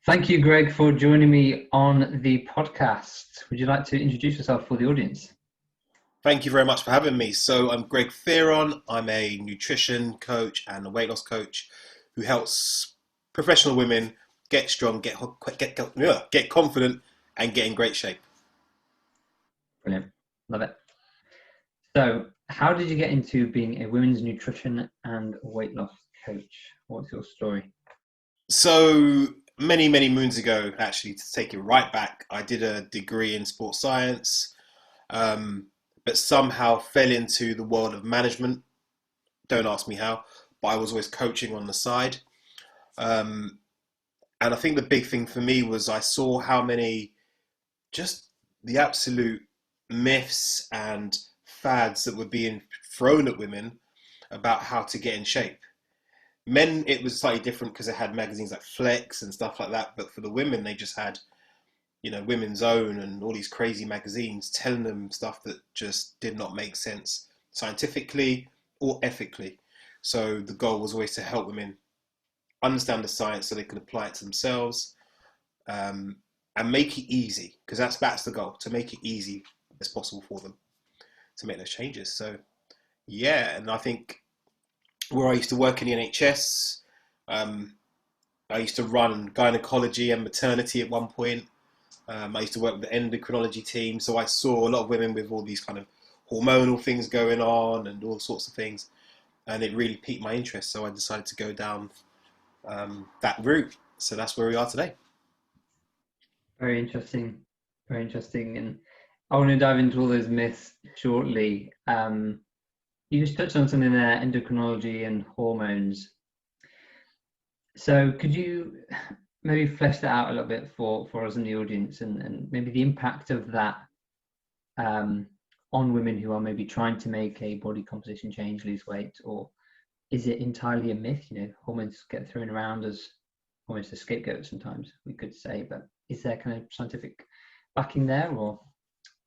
Thank you, Greg, for joining me on the podcast. Would you like to introduce yourself for the audience? Thank you very much for having me. So I'm Greg Fearon. I'm a nutrition coach and a weight loss coach who helps professional women get strong, get confident, and get in great shape. Brilliant. Love it. So, how did you get into being a women's nutrition and weight loss coach? What's your story? So many moons ago, actually, to take it right back, I did a degree in sports science, um, but somehow fell into the world of management. Don't ask me how, but I was always coaching on the side. Um, And I think the big thing for me was I saw how many just the absolute myths and fads that were being thrown at women about how to get in shape. Men, it was slightly different because they had magazines like Flex and stuff like that. But for the women, they just had, Women's Own and all these crazy magazines telling them stuff that just did not make sense scientifically or ethically. So the goal was always to help women understand the science so they could apply it to themselves, um, and make it easy, because that's the goal, to make it easy as possible for them to make those changes. So yeah, and I think where I used to work in the NHS, um, I used to run gynecology and maternity at one point. I used to work with the endocrinology team, so I saw a lot of women with all these kind of hormonal things going on and all sorts of things, and it really piqued my interest. So I decided to go down that route. So that's where we are today. Very interesting. Very interesting. And I want to dive into all those myths shortly. You just touched on something there, endocrinology and hormones. So could you maybe flesh that out a little bit for us in the audience, and maybe the impact of that on women who are maybe trying to make a body composition change, lose weight, or is it entirely a myth? Hormones get thrown around as almost a scapegoat sometimes, we could say, but is there kind of scientific backing there, or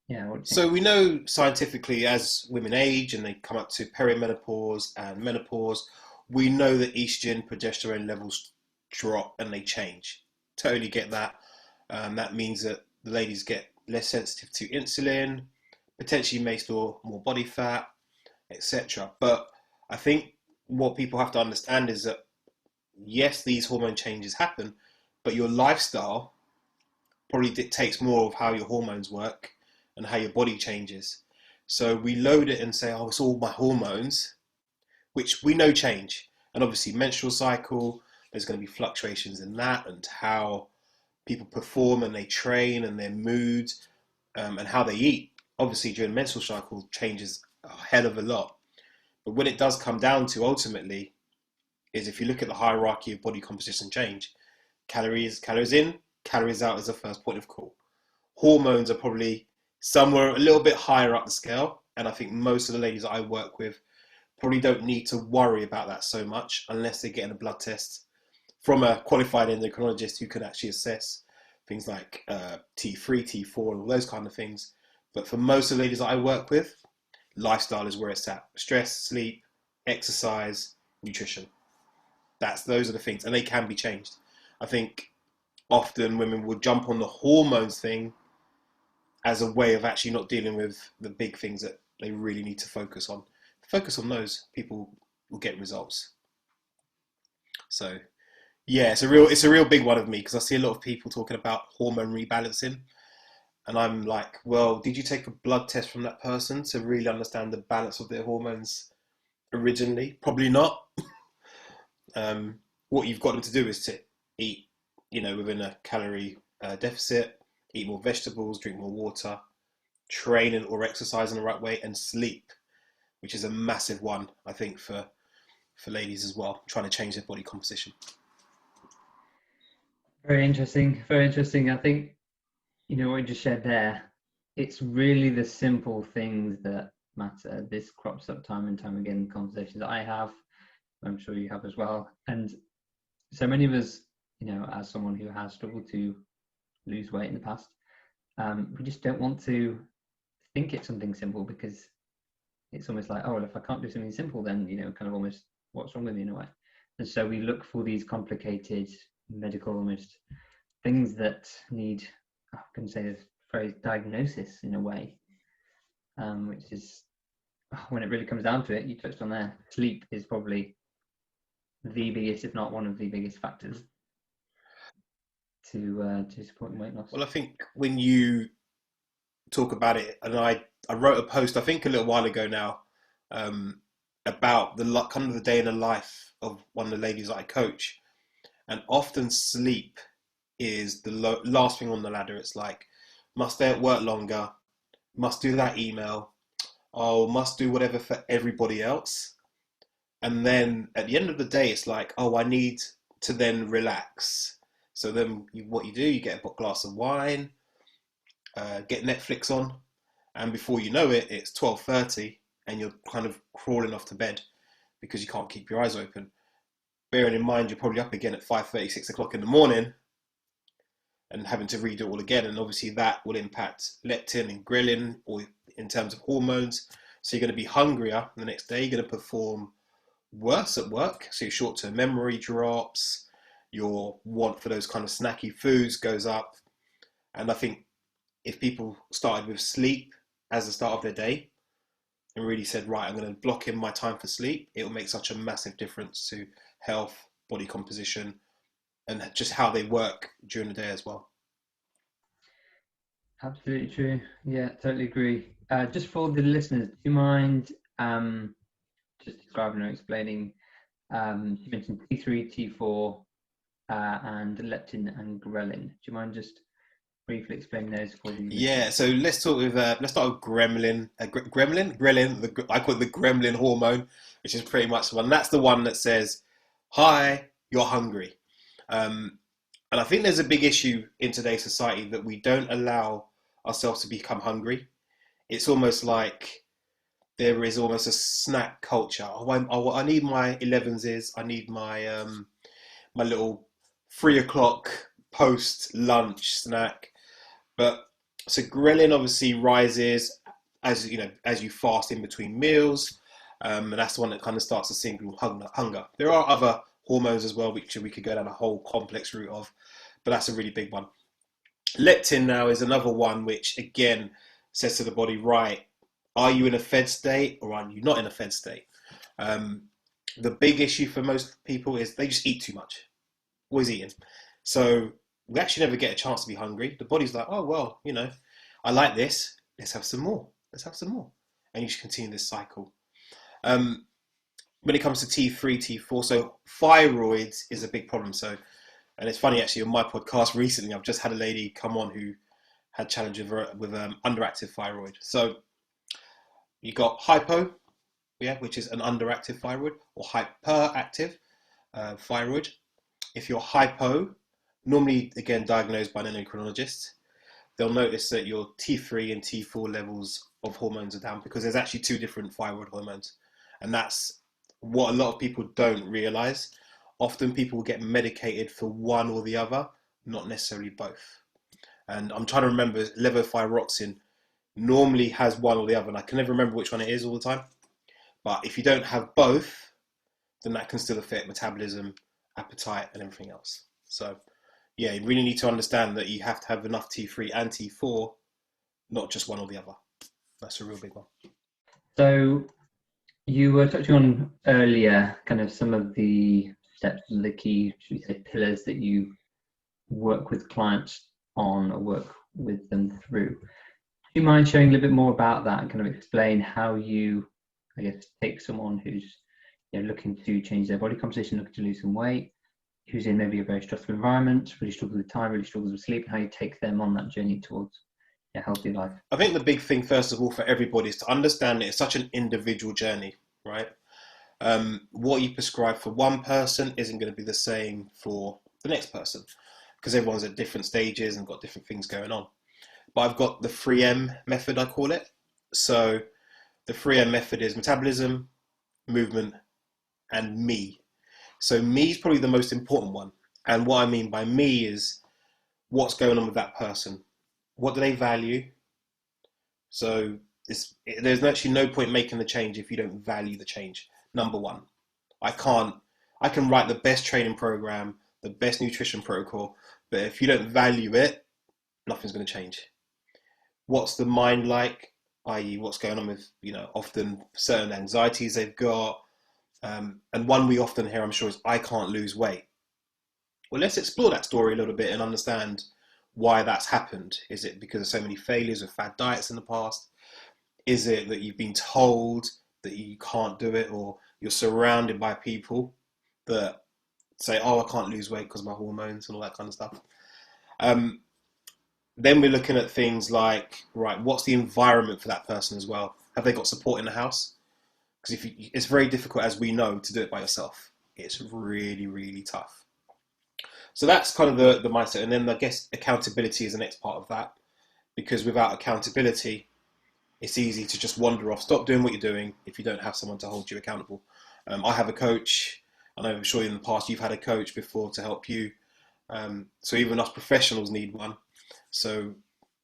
yeah, what do you think? So we know scientifically, as women age and they come up to perimenopause and menopause, we know that estrogen, progesterone levels drop and they change. Totally get that. That means that the ladies get less sensitive to insulin, potentially may store more body fat, etc. But I think what people have to understand is that yes, these hormone changes happen, but your lifestyle probably dictates more of how your hormones work and how your body changes. So we load it and say, oh, it's all my hormones, which we know change. And obviously, menstrual cycle, there's going to be fluctuations in that and how people perform and they train and their mood, and how they eat. Obviously, during menstrual cycle changes a hell of a lot. But when it does come down to ultimately, is if you look at the hierarchy of body composition change, calories in, calories out is the first point of call. Hormones are probably somewhere a little bit higher up the scale, and I think most of the ladies that I work with probably don't need to worry about that so much unless they're getting a blood test from a qualified endocrinologist who can actually assess things like T3, T4, and all those kind of things. But for most of the ladies that I work with, lifestyle is where it's at. Stress, sleep, exercise, nutrition. Those are the things, and they can be changed. I think often women will jump on the hormones thing as a way of actually not dealing with the big things that they really need to focus on. Focus on those, people will get results. So yeah, it's a real big one of me because I see a lot of people talking about hormone rebalancing, and I'm like, well, did you take a blood test from that person to really understand the balance of their hormones originally? Probably not. What you've got them to do is to eat, within a calorie deficit, eat more vegetables, drink more water, train and or exercise in the right way, and sleep, which is a massive one, I think, for ladies as well, trying to change their body composition. Very interesting. Very interesting. I think what you just shared there. It's really the simple things that matter. This crops up time and time again in conversations that I have. I'm sure you have as well. And so many of us, as someone who has struggled to lose weight in the past, we just don't want to think it's something simple because it's almost like, oh, well, if I can't do something simple, then, kind of almost what's wrong with me in a way. And so we look for these complicated medical, almost things that need, I can say this phrase, diagnosis in a way, which is, when it really comes down to it, you touched on there, sleep is probably the biggest, if not one of the biggest factors to supporting weight loss. Well, I think when you talk about it, and I wrote a post, I think a little while ago now, about the kind of the day in the life of one of the ladies that I coach, and often sleep is the last thing on the ladder. It's like, must stay at work longer, must do that email, oh, must do whatever for everybody else. And then at the end of the day, it's like, oh, I need to then relax. So then what you do, you get a glass of wine, get Netflix on, and before you know it, it's 12:30 and you're kind of crawling off to bed because you can't keep your eyes open. Bearing in mind, you're probably up again at 5:30, 6 o'clock in the morning and having to redo it all again. And obviously that will impact leptin and ghrelin, or in terms of hormones. So you're going to be hungrier the next day. You're going to perform worse at work. So your short-term memory drops. Your want for those kind of snacky foods goes up. And I think if people started with sleep as the start of their day and really said, right, I'm going to block in my time for sleep, it will make such a massive difference to health, body composition, and just how they work during the day as well. Absolutely true. Yeah, totally agree. Just for the listeners, do you mind just describing or explaining, you mentioned T3, T4, and leptin and ghrelin. Do you mind just briefly explaining those for the listeners? Yeah, so let's start with ghrelin. Ghrelin. I call it the gremlin hormone, which is pretty much the one. That's the one that says, "Hi, you're hungry." And I think there's a big issue in today's society that we don't allow ourselves to become hungry. It's almost like there is almost a snack culture. Oh, I need my 11s. I need my my little 3 o'clock post lunch snack. But so ghrelin obviously rises as you fast in between meals, and that's the one that kind of starts to signal hunger. There are other hormones as well, which we could go down a whole complex route of, but that's a really big one. Leptin now is another one which again says to the body, right, are you in a fed state or are you not in a fed state? The big issue for most people is they just eat too much, always eating. So we actually never get a chance to be hungry. The body's like, oh, well, I like this. Let's have some more. Let's have some more. And you just continue this cycle. When it comes to T3, T4, so thyroids is a big problem. So, and it's funny actually, on my podcast recently, I've just had a lady come on who had challenges with underactive thyroid. So you got hypo, which is an underactive thyroid, or hyperactive thyroid. If you're hypo, normally again diagnosed by an endocrinologist, they'll notice that your T3 and T4 levels of hormones are down because there's actually two different thyroid hormones, and that's what a lot of people don't realize. Often people will get medicated for one or the other, not necessarily both. And I'm trying to remember, levothyroxine normally has one or the other, and I can never remember which one it is all the time. But if you don't have both, then that can still affect metabolism, appetite, and everything else. So yeah, you really need to understand that you have to have enough T3 and T4, not just one or the other. That's a real big one. So you were touching on earlier kind of some of the steps and the key, should we say, pillars that you work with clients on or work with them through. Do you mind sharing a little bit more about that and kind of explain how you, I guess, take someone who's looking to change their body composition, looking to lose some weight, who's in maybe a very stressful environment, really struggles with time, really struggles with sleep, and how you take them on that journey towards a healthy life? I think the big thing, first of all, for everybody is to understand that it's such an individual journey, right? What you prescribe for one person isn't going to be the same for the next person because everyone's at different stages and got different things going on. But I've got the 3M method, I call it. So the 3M method is metabolism, movement, and me. So me is probably the most important one. And what I mean by me is what's going on with that person. What do they value? So there's actually no point making the change if you don't value the change. Number one, I can write the best training program, the best nutrition protocol, But if you don't value it, nothing's going to change. What's the mind like? I.e., what's going on with, often certain anxieties they've got. And one we often hear, I'm sure, is, I can't lose weight. Well, let's explore that story a little bit and understand why that's happened. Is it because of so many failures with fad diets in the past? Is it that you've been told that you can't do it, or you're surrounded by people that say, oh, I can't lose weight because of my hormones and all that kind of stuff? Then we're looking at things like, right, what's the environment for that person as well? Have they got support in the house? Because it's very difficult, as we know, to do it by yourself. It's really, really tough. So that's kind of the mindset. And then I guess accountability is the next part of that, because without accountability, it's easy to just wander off, stop doing what you're doing if you don't have someone to hold you accountable. I have a coach. I know, I'm sure in the past you've had a coach before to help you. So even us professionals need one. So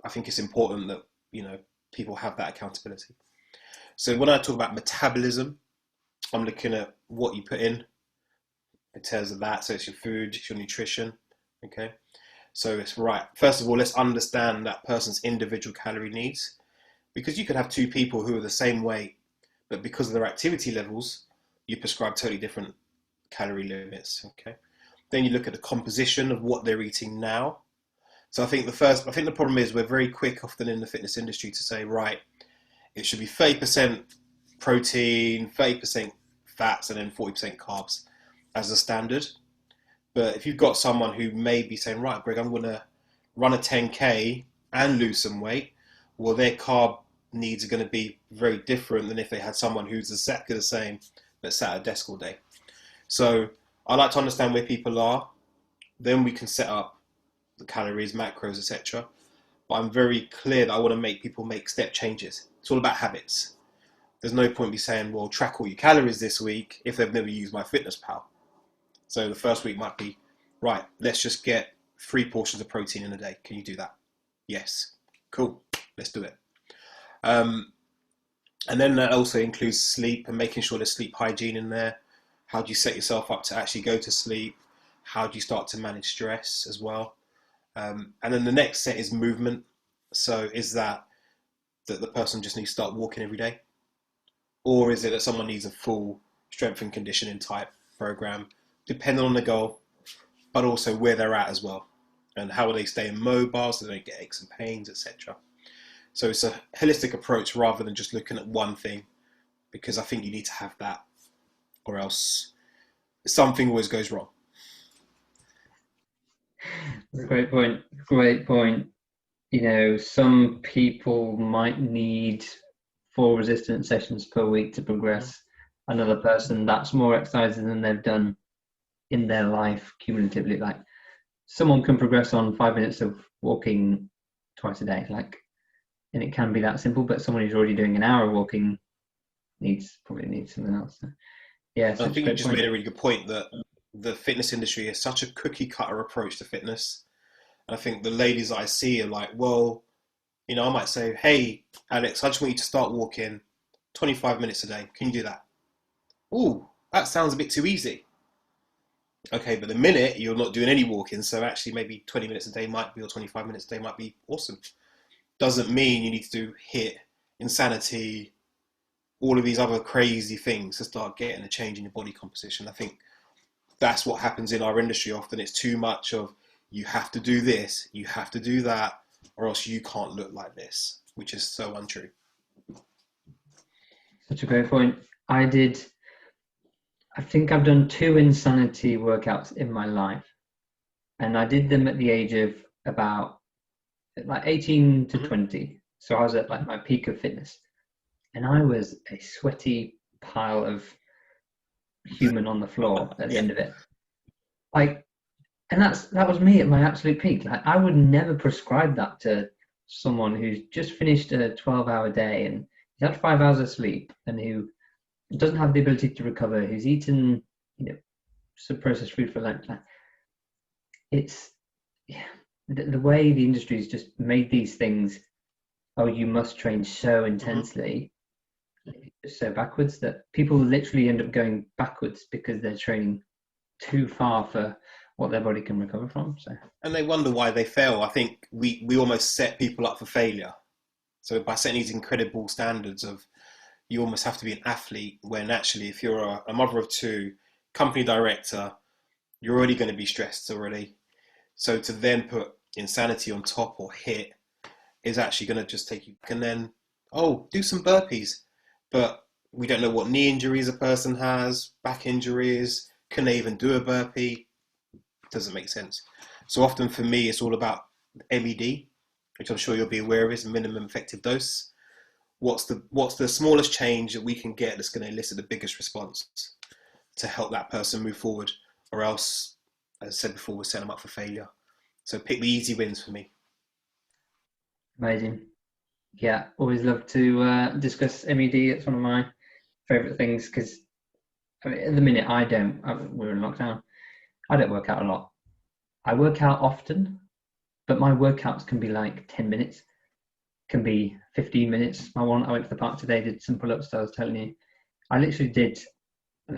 I think it's important that, people have that accountability. So when I talk about metabolism, I'm looking at what you put in terms of that. So it's your food, it's your nutrition. Okay. So it's right. First of all, let's understand that person's individual calorie needs, because you could have two people who are the same weight, but because of their activity levels, you prescribe totally different calorie limits. Okay. Then you look at the composition of what they're eating now. So I think the problem is we're very quick often in the fitness industry to say, right, it should be 30% protein, 30% fats, and then 40% carbs as a standard. But if you've got someone who may be saying, right, Greg, I'm going to run a 10K and lose some weight, well, their carb needs are going to be very different than if they had someone who's exactly the same but sat at a desk all day. So I like to understand where people are. Then we can set up the calories, macros, etc. But I'm very clear that I want to make people make step changes. It's all about habits. There's no point me saying, well, track all your calories this week if they've never used MyFitnessPal. So the first week might be, right, let's just get 3 portions of protein in a day. Can you do that? Yes. Cool. Let's do it. And then that also includes sleep and making sure there's sleep hygiene in there. How do you set yourself up to actually go to sleep? How do you start to manage stress as well? And then the next set is movement. So is that the person just needs to start walking every day? Or is it that someone needs a full strength and conditioning type program, depending on the goal, but also where they're at as well? And how are they staying mobile so they don't get aches and pains, etc. So it's a holistic approach rather than just looking at one thing, because I think you need to have that, or else something always goes wrong. Great point. Great point. Some people might need 4 resistance sessions per week to progress. Another person, that's more exercises than they've done in their life cumulatively. Like, someone can progress on 5 minutes of walking twice a day, and it can be that simple. But someone who's already doing an hour of walking probably needs something else. So, yeah, I think you just made a really good point that the fitness industry is such a cookie cutter approach to fitness. And I think the ladies that I see are like, well, I might say, hey, Alex, I just want you to start walking 25 minutes a day. Can you do that? Ooh, that sounds a bit too easy. Okay, but the minute you're not doing any walking, so actually maybe 20 minutes a day might be, or 25 minutes a day might be awesome. Doesn't mean you need to do HIIT, insanity, all of these other crazy things to start getting a change in your body composition. I think that's what happens in our industry often. It's too much of, you have to do this, you have to do that, or else you can't look like this, which is so untrue. Such a great point. I think I've done 2 insanity workouts in my life, and I did them at the age of about 18 to 20. So I was at my peak of fitness, and I was a sweaty pile of human on the floor at the end of it. And that was me at my absolute peak. I would never prescribe that to someone who's just finished a 12-hour day and he's had 5 hours of sleep and who doesn't have the ability to recover, who's eaten, some processed food for lunch. It's the way the industry's just made these things. Oh, you must train so intensely, so backwards that people literally end up going backwards because they're training too far for what their body can recover from. So, and they wonder why they fail. I think we almost set people up for failure. So by setting these incredible standards of you almost have to be an athlete, when actually if you're a mother of two, company director, you're already going to be stressed already. So to then put insanity on top or hit is actually going to just take you, and then, oh, do some burpees. But we don't know what knee injuries a person has, back injuries, can they even do a burpee? Doesn't make sense. So often for me, it's all about MED, which I'm sure you'll be aware of is minimum effective dose. What's the smallest change that we can get that's going to elicit the biggest response to help that person move forward, or else, as I said before, we'll set them up for failure. So pick the easy wins for me. amazing. Yeah, always love to discuss MED. It's one of my favourite things because I mean, at the minute we're in lockdown. I don't work out a lot. I work out often, but my workouts can be like 10 minutes, can be 15 minutes. I went to the park today, did some pull-ups. So I was telling you, I literally did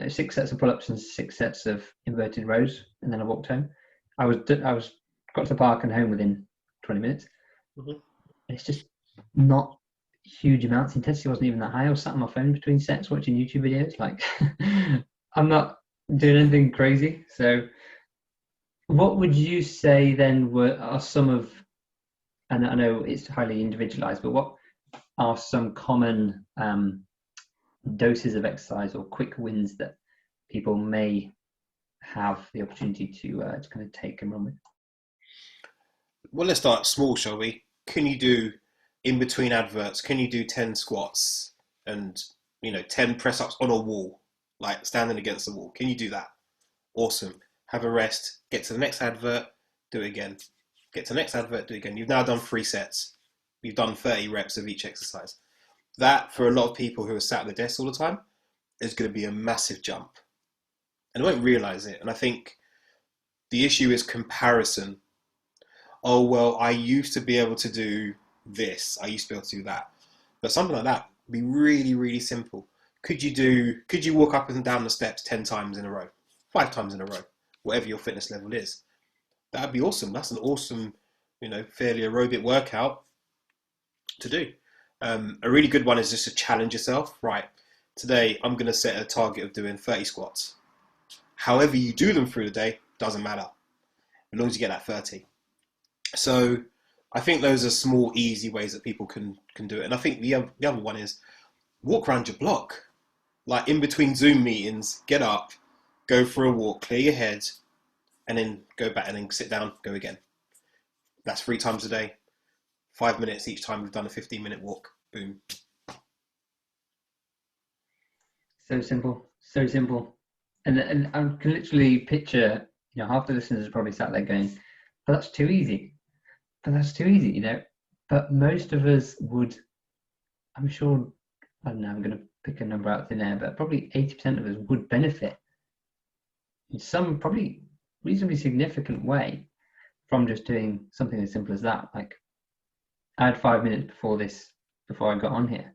6 sets of pull-ups and 6 sets of inverted rows, and then I walked home. I got to the park and home within 20 minutes. Mm-hmm. It's just not huge amounts. The intensity wasn't even that high. I was sat on my phone between sets watching YouTube videos. Like, I'm not doing anything crazy. So what would you say then are some of, and I know it's highly individualized, but what are some common doses of exercise or quick wins that people may have the opportunity to kind of take and run with? Well, let's start small, shall we? Can you do in between adverts? Can you do 10 squats and 10 press ups on a wall, like standing against the wall? Can you do that? Awesome. Have a rest. Get to the next advert. Do it again. Get to the next advert. Do it again. You've now done 3 sets. You've done 30 reps of each exercise. That, for a lot of people who are sat at the desk all the time, is going to be a massive jump, and they won't realize it. And I think the issue is comparison. Oh, well, I used to be able to do this. I used to be able to do that. But something like that would be really, really simple. Could you walk up and down the steps 10 times in a row, 5 times in a row, whatever your fitness level is? That'd be awesome. That's an awesome, fairly aerobic workout to do. A really good one is just to challenge yourself. Right, today I'm going to set a target of doing 30 squats. However you do them through the day, doesn't matter, as long as you get that 30. So I think those are small, easy ways that people can do it. And I think the other one is walk around your block. Like in between Zoom meetings, get up, go for a walk, clear your head, and then go back and then sit down, go again. That's 3 times a day, 5 minutes each time we've done a 15-minute walk. Boom. So simple, so simple. And I can literally picture, half the listeners are probably sat there going, but that's too easy. But that's too easy, But most of us would, I'm sure, I don't know, I'm going to pick a number out of thin air, but probably 80% of us would benefit in some probably reasonably significant way from just doing something as simple as that. Like, I had 5 minutes before I got on here,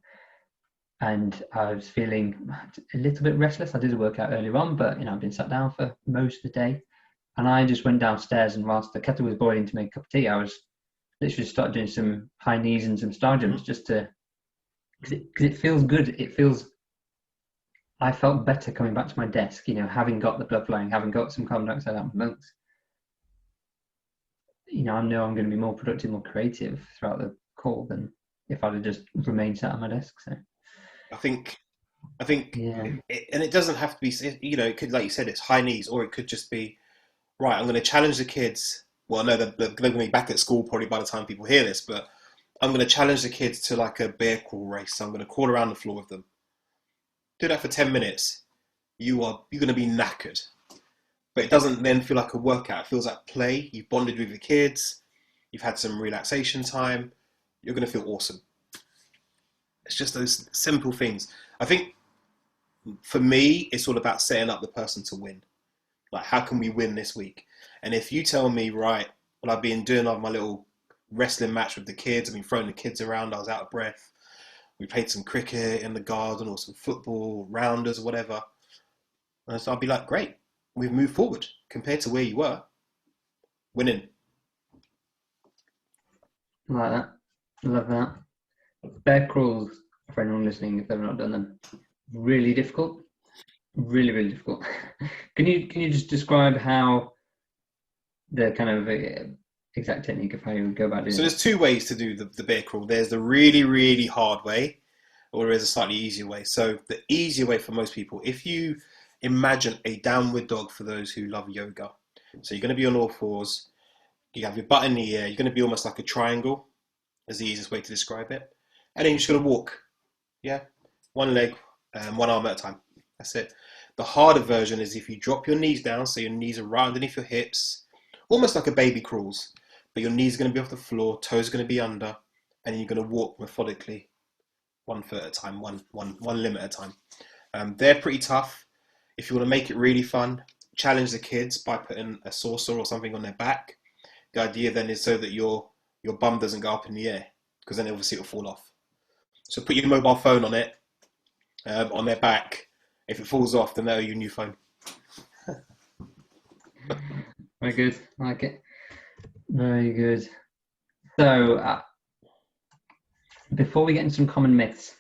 and I was feeling a little bit restless. I did a workout earlier on, but I've been sat down for most of the day, and I just went downstairs, and whilst the kettle was boiling to make a cup of tea, I was literally started doing some high knees and some star jumps just to, because it feels good. I felt better coming back to my desk, having got the blood flowing, having got some carbon dioxide out of my lungs. I know I'm going to be more productive, more creative throughout the call than if I'd have just remained sat at my desk. So I think, yeah. And it doesn't have to be, it could, like you said, it's high knees, or it could just be, right, I'm going to challenge the kids. Well, no, they're going to be back at school probably by the time people hear this, but I'm going to challenge the kids to like a bear crawl race. So I'm going to crawl around the floor with them. Do that for 10 minutes. You're going to be knackered. But it doesn't then feel like a workout. It feels like play. You've bonded with your kids. You've had some relaxation time. You're going to feel awesome. It's just those simple things. I think for me, it's all about setting up the person to win. Like, how can we win this week? And if you tell me, right, well, I've been doing my little wrestling match with the kids. I've been throwing the kids around. I was out of breath. We played some cricket in the garden or some football, rounders or whatever. And so I'd be like, great, we've moved forward compared to where you were. winning. I like that. I love that. Bear crawls, for anyone listening, if they've not done them, really difficult. Really, really difficult. Can you just describe how the kind of exact technique of how you would go about doing So it? there's two ways to do the bear crawl. There's the really, really hard way, or there's a slightly easier way. So the easier way for most people, if you imagine a downward dog for those who love yoga. So you're going to be on all fours. You have your butt in the air. You're going to be almost like a triangle, is the easiest way to describe it. And then you're just going to walk. Yeah, one leg, one arm at a time. That's it. The harder version is if you drop your knees down, so your knees are right underneath your hips, almost like a baby crawls, but your knees are going to be off the floor, toes are going to be under, and you're going to walk methodically, 1 foot at a time, one limb at a time. They're pretty tough. If you want to make it really fun, challenge the kids by putting a saucer or something on their back. The idea then is so that your bum doesn't go up in the air, because then obviously it'll fall off. So put your mobile phone on it, on their back. If it falls off, then they'll your new phone. Very good. I like it. Very good. So before we get into some common myths,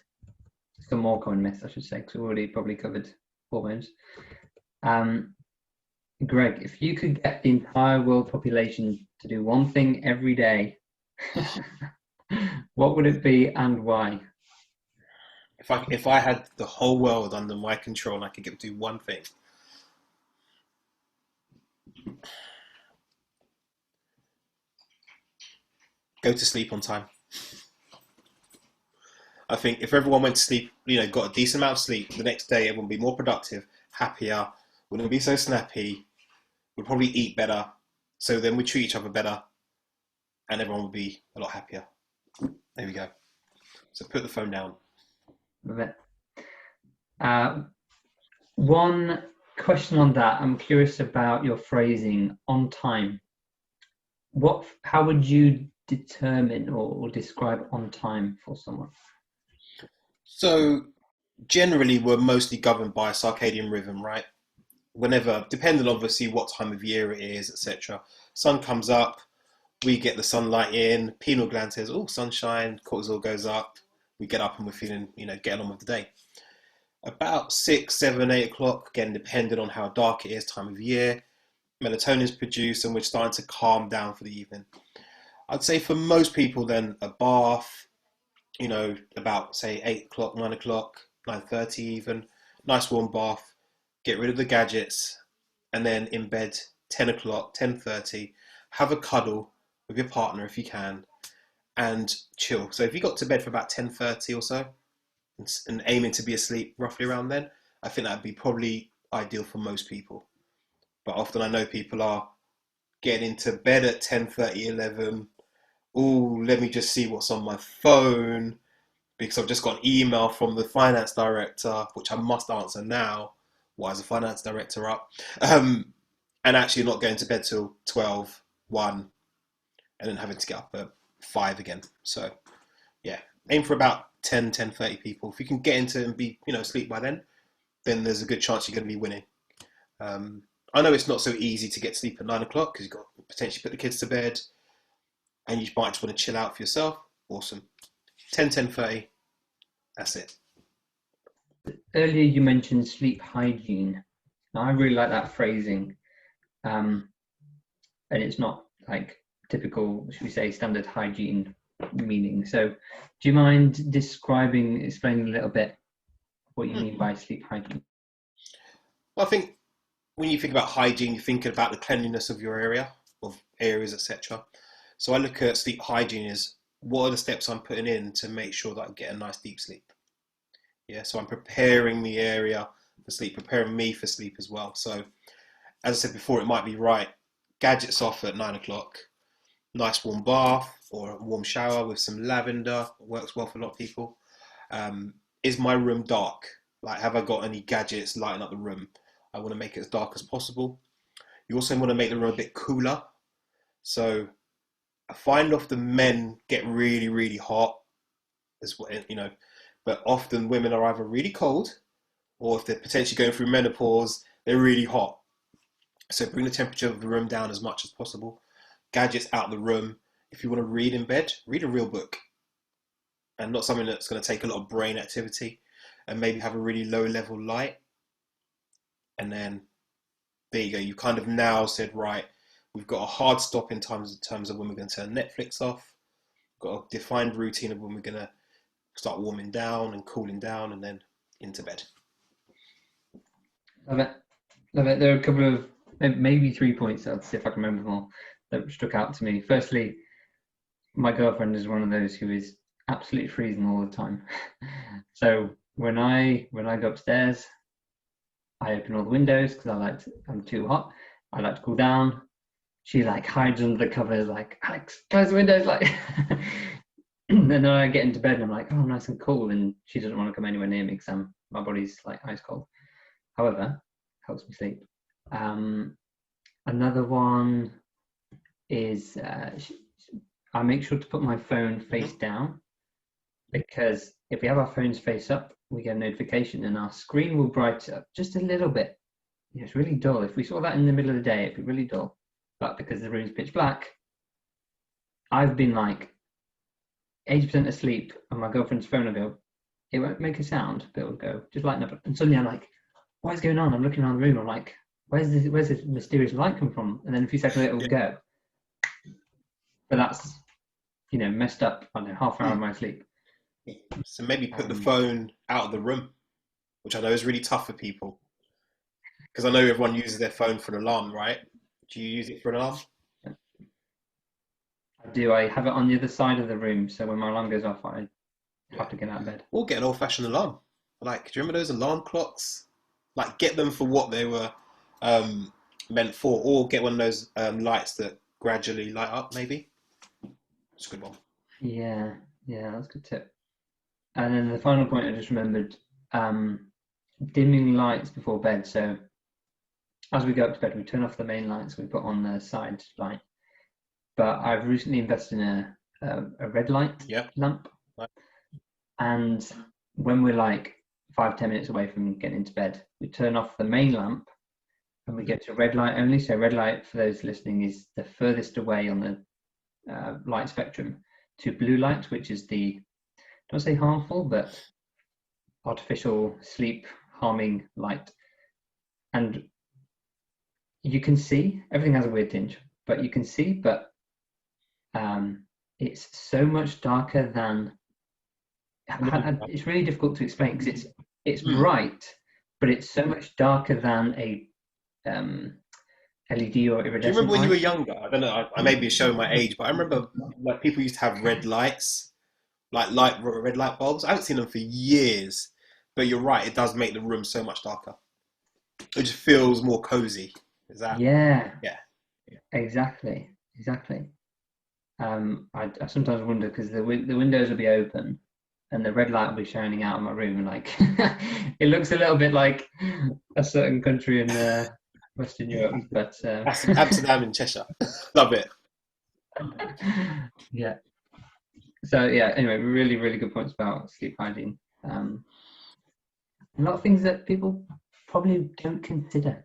some more common myths, I should say, because we've already probably covered hormones. Greg, if you could get the entire world population to do one thing every day, what would it be and why? If I had the whole world under my control and I could do one thing, go to sleep on time. I think if everyone went to sleep, got a decent amount of sleep, the next day everyone would be more productive, happier, wouldn't be so snappy, would probably eat better, so then we treat each other better, and everyone would be a lot happier. There we go. So put the phone down. Love it. One question on that, I'm curious about your phrasing, on time. How would you determine or describe on time for someone? So generally we're mostly governed by a circadian rhythm, right? Whenever, depending obviously what time of year it is, etc. Sun comes up, we get the sunlight in, pineal gland says, oh, sunshine, cortisol goes up, we get up and we're feeling, getting on with the day. About 6, 7, 8 o'clock, again, depending on how dark it is, time of year, melatonin is produced and we're starting to calm down for the evening. I'd say for most people then, a bath, about say 8 o'clock, 9 o'clock, 9:30 even, nice warm bath, get rid of the gadgets, and then in bed 10 o'clock, 10:30, have a cuddle with your partner if you can, and chill. So if you got to bed for about 10:30 or so, and aiming to be asleep roughly around then, I think that'd be probably ideal for most people. But often I know people are getting into bed at 10:30, 11. Oh, let me just see what's on my phone because I've just got an email from the finance director, which I must answer now. Why is the finance director up? And actually not going to bed till 12, 1, and then having to get up at 5 again. So, yeah, aim for about 10, 10:30 people. If you can get into it and be, asleep by then there's a good chance you're going to be winning. I know it's not so easy to get sleep at 9 o'clock because you've got to potentially put the kids to bed and you might just want to chill out for yourself. Awesome. 10, 10:30, that's it. Earlier you mentioned sleep hygiene. Now I really like that phrasing. And it's not like typical, should we say, standard hygiene meaning. So do you mind explaining a little bit what you mean by sleep hygiene? Well, I think when you think about hygiene, you're thinking about the cleanliness of your area, of areas, etc. So I look at sleep hygiene as what are the steps I'm putting in to make sure that I get a nice deep sleep. Yeah, so I'm preparing the area for sleep, preparing me for sleep as well. So as I said before, it might be right, gadgets off at 9 o'clock, nice warm bath or a warm shower with some lavender, works well for a lot of people. Is my room dark? Like, have I got any gadgets lighting up the room? I want to make it as dark as possible. You also want to make the room a bit cooler. So I find often men get really, really hot, as well, but often women are either really cold or if they're potentially going through menopause, they're really hot. So bring the temperature of the room down as much as possible. gadgets out of the room. If you want to read in bed, read a real book, and not something that's going to take a lot of brain activity, and maybe have a really low level light. And then there you go. You kind of now said, right, we've got a hard stop in terms of when we're going to turn Netflix off. We've got a defined routine of when we're going to start warming down and cooling down, and then into bed. Love it. Love it. There are a couple of, maybe 3 points, I'll see if I can remember them all, that struck out to me. Firstly, my girlfriend is one of those who is absolutely freezing all the time. So when I go upstairs, I open all the windows because I'm too hot. I like to cool down. She like hides under the covers, like, Alex, close the windows, like. And then I get into bed and I'm like, oh, I'm nice and cool, and she doesn't want to come anywhere near me because my body's like ice cold. However, helps me sleep. Another one is I make sure to put my phone face down, because if we have our phones face up, we get a notification and our screen will brighten up just a little bit. It's really dull. If we saw that in the middle of the day, it'd be really dull. But because the room's pitch black, I've been like 80% asleep, and my girlfriend's phone will go, it won't make a sound, but it'll go, just lighten up. And suddenly I'm like, what is going on? I'm looking around the room, I'm like, where's this mysterious light come from? And then a few seconds later it'll go. But that's, messed up, I don't know, half an hour of my sleep. So maybe put the phone out of the room, which I know is really tough for people. Because I know everyone uses their phone for an alarm, right? Do you use it for an alarm? I do. I have it on the other side of the room, so when my alarm goes off, I have to get out of bed. Or get an old-fashioned alarm. Like, do you remember those alarm clocks? Like, get them for what they were meant for, or get one of those lights that gradually light up, maybe. It's a good one. Yeah, that's a good tip. And then the final point I just remembered, dimming lights before bed. So as we go up to bed, we turn off the main lights, we put on the side light. But I've recently invested in a red light lamp. Right. And when we're like 5-10 minutes away from getting into bed, we turn off the main lamp and we get to red light only. So red light, for those listening, is the furthest away on the light spectrum to blue light, which is the, don't say harmful, but artificial sleep harming light. And you can see, everything has a weird tinge, but you can see, but it's so much darker than, it's really difficult to explain because it's bright, but it's so much darker than a LED or iridescent. Do you remember when light. You were younger? I don't know, I may be showing my age, but I remember like people used to have red lights, like red light bulbs. I haven't seen them for years, but you're right, it does make the room so much darker. It just feels more cozy. Is that? Yeah. Exactly. I sometimes wonder because the windows will be open and the red light will be shining out of my room, and like it looks a little bit like a certain country in Western Europe, but Amsterdam in Cheshire. Love it. Yeah. So yeah. Anyway, really, really good points about sleep hygiene. A lot of things that people probably don't consider.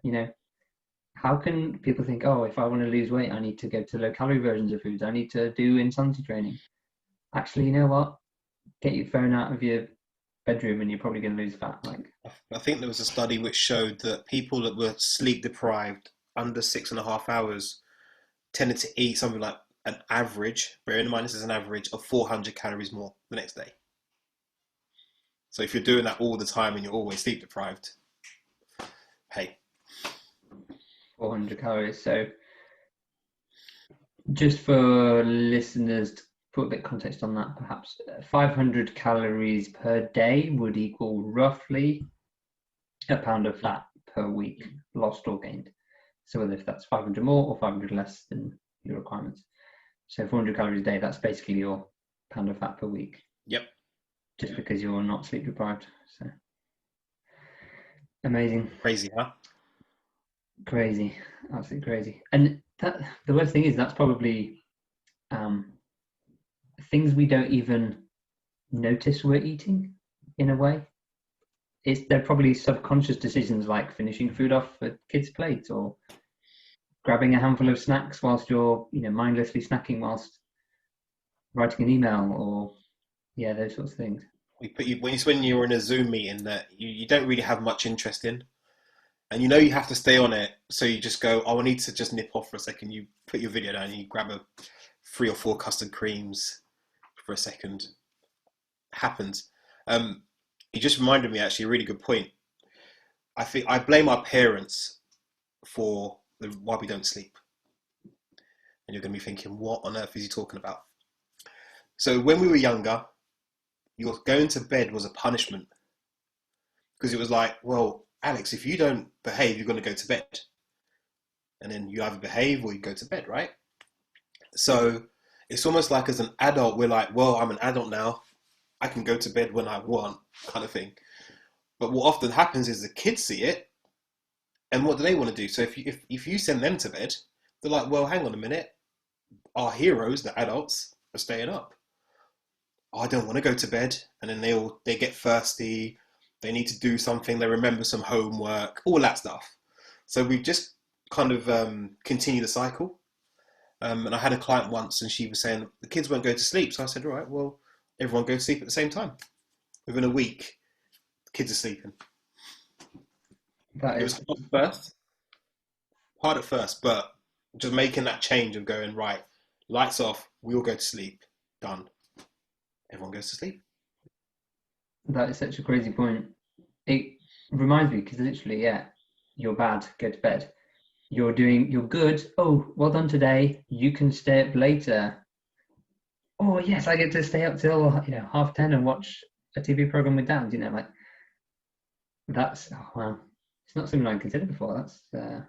How can people think, oh, if I want to lose weight, I need to go to low-calorie versions of foods. I need to do insanity training. Actually, you know what? Get your phone out of your bedroom and you're probably going to lose fat. I think there was a study which showed that people that were sleep deprived under 6.5 hours tended to eat something like an average, bear in mind this is an average, of 400 calories more the next day. So if you're doing that all the time and you're always sleep deprived, hey. 400 calories. So just for listeners to put a bit of context on that, perhaps 500 calories per day would equal roughly a pound of fat per week lost or gained. So whether if that's 500 more or 500 less than your requirements. So 400 calories a day, that's basically your pound of fat per week. Yep. Just because you're not sleep deprived. So amazing. Crazy, huh? Crazy, absolutely crazy. And the worst thing is that's probably things we don't even notice we're eating in a way. They're probably subconscious decisions like finishing food off at kids' plates or grabbing a handful of snacks whilst you're, mindlessly snacking whilst writing an email, or those sorts of things. We put you when you're in a Zoom meeting that you don't really have much interest in, and you have to stay on it, so you just go, oh, I need to just nip off for a second. You put your video down and you grab 3 or 4 custard creams for a second. Happens. You just reminded me, actually, a really good point. I think I blame our parents for why we don't sleep. And you're going to be thinking, what on earth is he talking about? So when we were younger, your going to bed was a punishment, because it was like, well, Alex, if you don't behave, you're going to go to bed. And then you either behave or you go to bed, right? So it's almost like, as an adult, we're like, well, I'm an adult now, I can go to bed when I want, kind of thing. But what often happens is the kids see it, and what do they want to do? So if you send them to bed, they're like, well, hang on a minute, our heroes, the adults, are staying up. Oh, I don't want to go to bed. And then they get thirsty, they need to do something, they remember some homework, all that stuff. So we just kind of continue the cycle. And I had a client once, and she was saying the kids won't go to sleep. So I said, all right, well, everyone go to sleep at the same time. Within a week, the kids are sleeping. It was hard at first, but just making that change of going, right, lights off, we all go to sleep, done. Everyone goes to sleep. That is such a crazy point. It reminds me, because literally, you're bad, go to bed. You're good. Oh, well done today. You can stay up later. Oh yes, I get to stay up till 10:30 and watch a TV program with Dad. Like that's wow. It's not something I'd considered before. That's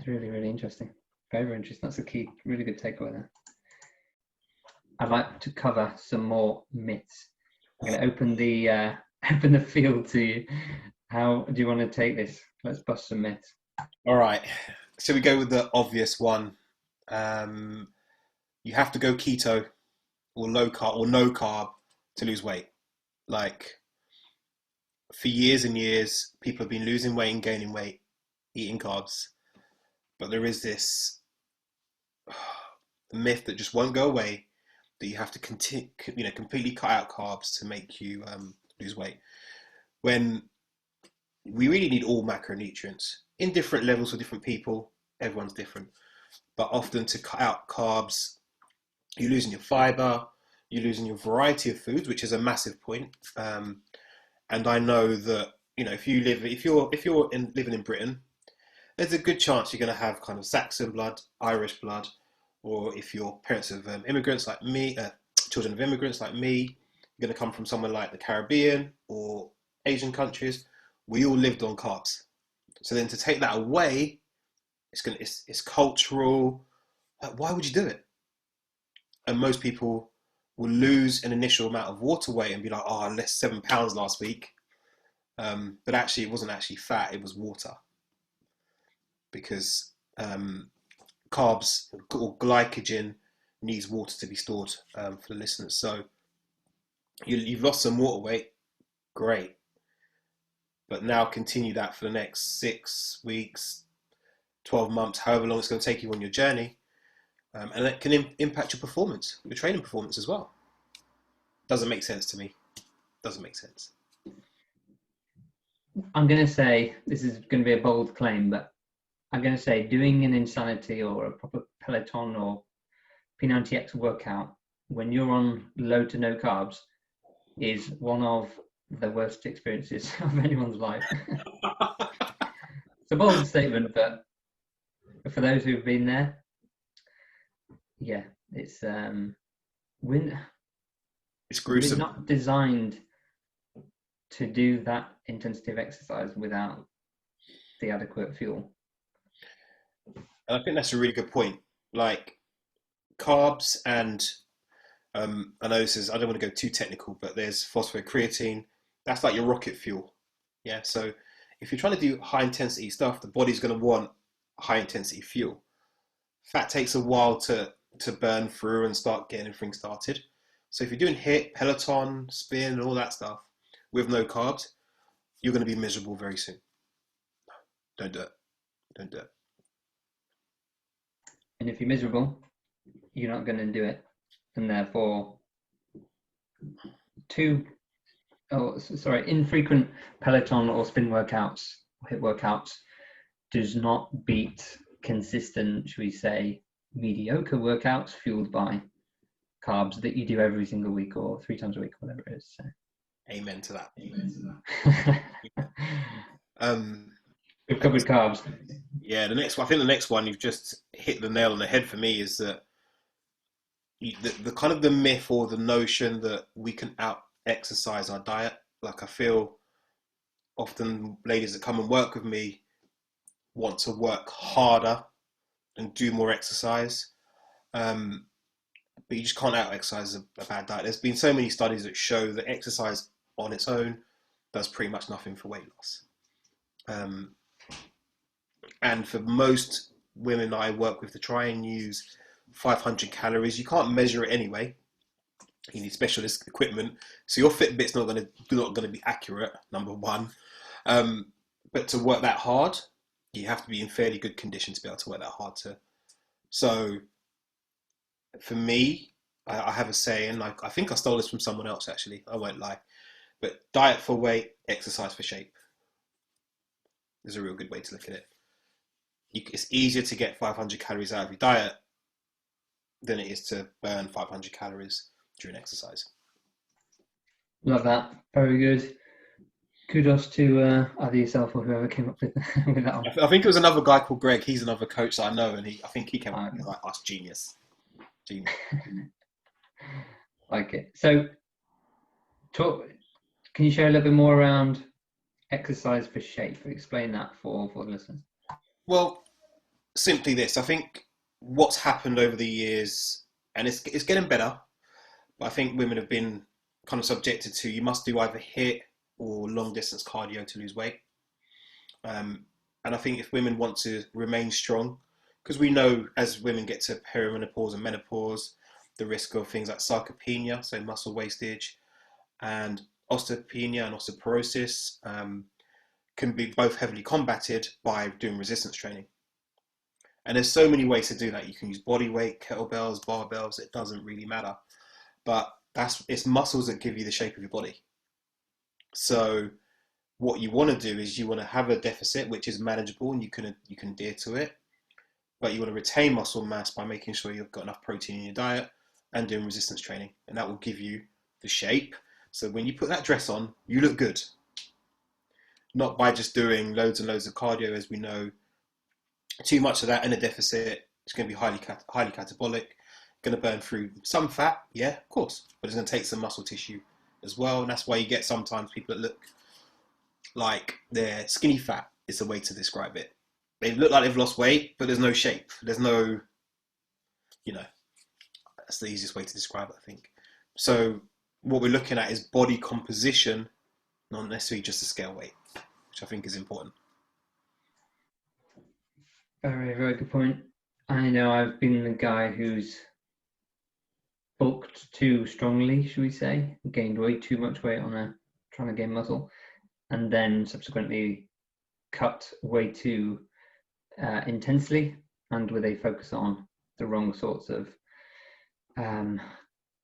really, really interesting. Very, very interesting. That's a key, really good takeaway there. I'd like to cover some more myths. I'm going to open the field to you. How do you want to take this? Let's bust some myths. All right. So we go with the obvious one. You have to go keto or low carb or no carb to lose weight. Like, for years and years, people have been losing weight and gaining weight, eating carbs. But there is this myth that just won't go away, that you have to completely cut out carbs to make you lose weight. When we really need all macronutrients in different levels for different people. Everyone's different. But often, to cut out carbs, you're losing your fiber, you're losing your variety of foods, which is a massive point. And I know that if you're living in Britain, there's a good chance you're going to have kind of Saxon blood, Irish blood, or if your parents of immigrants like me, children of immigrants like me, you're going to come from somewhere like the Caribbean or Asian countries. We all lived on carbs. So then to take that away, it's cultural. Why would you do it? And most people will lose an initial amount of water weight and be like, oh, I lost 7 pounds last week. But actually, it wasn't actually fat, it was water. Because carbs or glycogen needs water to be stored, for the listeners. So you've lost some water weight, great. But now continue that for the next 6 weeks, 12 months, however long it's going to take you on your journey. And that can impact your performance, your training performance as well. Doesn't make sense to me. Doesn't make sense. I'm going to say, this is going to be a bold claim, but I'm going to say doing an Insanity or a proper Peloton or P90X workout when you're on low to no carbs is one of the worst experiences of anyone's life. It's a bold statement, but for those who've been there, it's gruesome. We're not designed to do that intensity of exercise without the adequate fuel. And I think that's a really good point. Like, carbs and I know this is, I don't want to go too technical, but there's phosphocreatine. That's like your rocket fuel. Yeah. So if you're trying to do high intensity stuff, the body's going to want high intensity fuel. Fat takes a while to burn through and start getting everything started. So if you're doing HIIT, Peloton, spin, and all that stuff with no carbs, you're going to be miserable very soon. Don't do it. Don't do it. And if you're miserable, you're not going to do it. And therefore, infrequent Peloton or spin workouts, or HIIT workouts, does not beat consistent, should we say, mediocre workouts fueled by carbs that you do every single week or 3 times a week, whatever it is. So. Amen to that. We've covered carbs. Yeah, the next one. I think the next one you've just hit the nail on the head for me is that the kind of the myth or the notion that we can out exercise our diet. Like I feel often ladies that come and work with me want to work harder and do more exercise. But you just can't out exercise a bad diet. There's been so many studies that show that exercise on its own does pretty much nothing for weight loss. And for most women I work with to try and use 500 calories, you can't measure it anyway. You need specialist equipment, so your Fitbit's not going to be accurate. Number one, but to work that hard, you have to be in fairly good condition to be able to work that hard. So for me, I have a saying. I think I stole this from someone else actually. I won't lie, but diet for weight, exercise for shape is a real good way to look at it. It's easier to get 500 calories out of your diet than it is to burn 500 calories during exercise. Love that. Very good. Kudos to either yourself or whoever came up with that one. I think it was another guy called Greg. He's another coach that I know, and I think he came up with like, "Us genius." Like it. So, can you share a little bit more around exercise for shape? Explain that for the listeners. Well, simply this. I think what's happened over the years, and it's getting better, but I think women have been kind of subjected to, you must do either HIIT or long distance cardio to lose weight. And I think if women want to remain strong, because we know as women get to perimenopause and menopause, the risk of things like sarcopenia, so muscle wastage, and osteopenia and osteoporosis can be both heavily combated by doing resistance training. And there's so many ways to do that. You can use body weight, kettlebells, barbells, it doesn't really matter. But it's muscles that give you the shape of your body. So what you want to do is you want to have a deficit which is manageable and you can adhere to it. But you want to retain muscle mass by making sure you've got enough protein in your diet and doing resistance training. And that will give you the shape. So when you put that dress on, you look good. Not by just doing loads and loads of cardio, as we know. Too much of that in a deficit, it's going to be highly catabolic, going to burn through some fat, yeah, of course, but it's going to take some muscle tissue as well. And that's why you get sometimes people that look like they're skinny fat is the way to describe it. They look like they've lost weight, but there's no shape. There's no, that's the easiest way to describe it, I think. So what we're looking at is body composition, not necessarily just a scale weight, which I think is important. Very, very good point. I know I've been the guy who's bulked too strongly, should we say, gained way too much weight on trying to gain muscle, and then subsequently cut way too intensely and with a focus on the wrong sorts of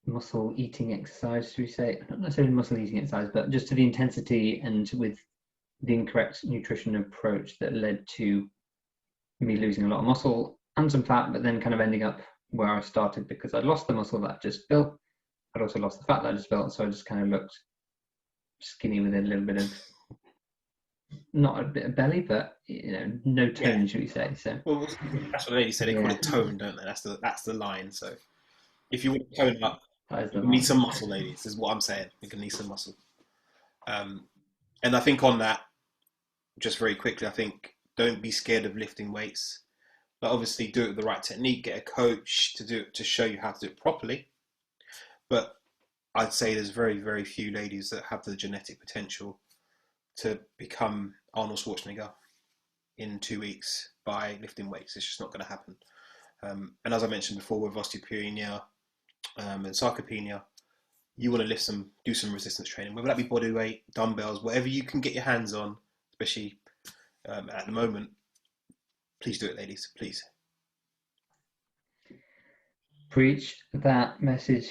muscle eating exercise, should we say, not necessarily muscle eating exercise, but just to the intensity and with the incorrect nutrition approach that led to me losing a lot of muscle and some fat, but then kind of ending up where I started because I'd lost the muscle that I just built. I'd also lost the fat that I just built, so I just kind of looked skinny with a little bit of, not a bit of belly, but no tone, should we say? So well, that's what the lady said. They call it tone, don't they? That's the line. So if you want to tone up, you need some muscle, ladies. Is what I'm saying. You can need some muscle. And I think on that, just very quickly, I think don't be scared of lifting weights. But obviously, do it with the right technique. Get a coach to show you how to do it properly. But I'd say there's very, very few ladies that have the genetic potential to become Arnold Schwarzenegger in 2 weeks by lifting weights. It's just not going to happen. And as I mentioned before, with osteopenia and sarcopenia, you want to do some resistance training, whether that be body weight, dumbbells, whatever you can get your hands on, especially at the moment. Please do it, ladies, please. Preach that message,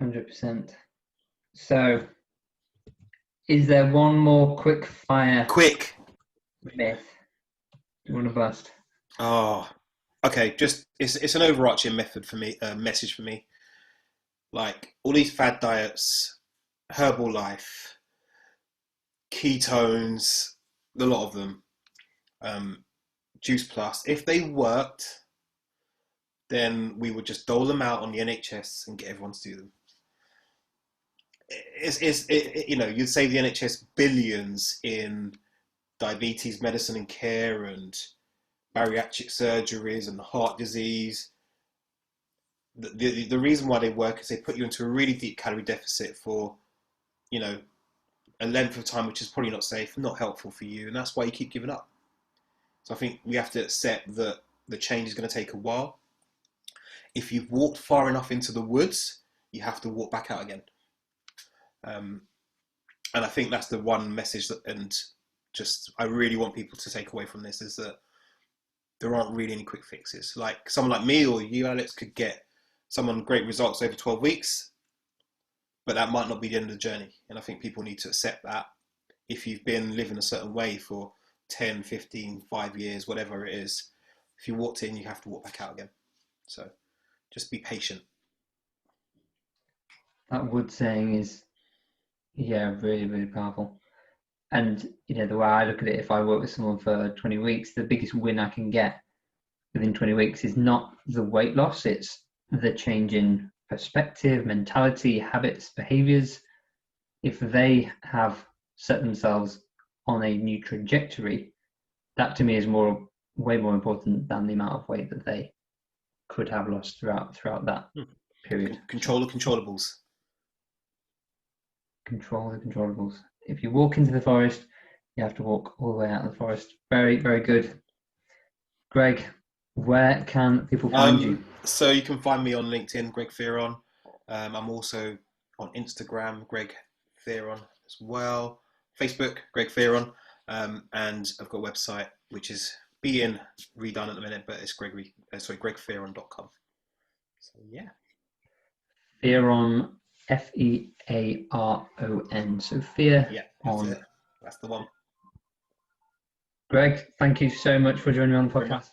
100%. So, is there one more quick fire Quick. myth you want to bust? Oh, okay. Just it's an overarching method for me, message for me. Like all these fad diets, herbal life, ketones, a lot of them, Juice Plus. If they worked, then we would just dole them out on the NHS and get everyone to do them. You'd save the NHS billions in diabetes medicine and care and bariatric surgeries and heart disease. The reason why they work is they put you into a really deep calorie deficit for, you know, a length of time which is probably not safe, not helpful for you, and that's why you keep giving up. So I think we have to accept that the change is going to take a while. If you've walked far enough into the woods, you have to walk back out again. And I think that's the one message that, and just I really want people to take away from this, is that there aren't really any quick fixes. Like someone like me or you, Alex, could get someone great results over 12 weeks, but that might not be the end of the journey. And I think people need to accept that. If you've been living a certain way for 10, 15, 5 years, whatever it is, if you walked in, you have to walk back out again. So just be patient. That wood saying is, yeah, really, really powerful. And, the way I look at it, if I work with someone for 20 weeks, the biggest win I can get within 20 weeks is not the weight loss, it's the change in perspective, mentality, habits, behaviors. If they have set themselves on a new trajectory, that to me is way more important than the amount of weight that they could have lost throughout that period. Control the controllables. Control the controllables. If you walk into the forest, you have to walk all the way out of the forest. Very, very good. Greg, where can people find you? So you can find me on LinkedIn, Greg Fearon. I'm also on Instagram, Greg Fearon as well. Facebook, Greg Fearon. And I've got a website which is being redone at the minute, but it's gregfearon.com. So yeah. Fearon, Fearon. So fear. Yeah, that's the one. Greg, thank you so much for joining me on the podcast.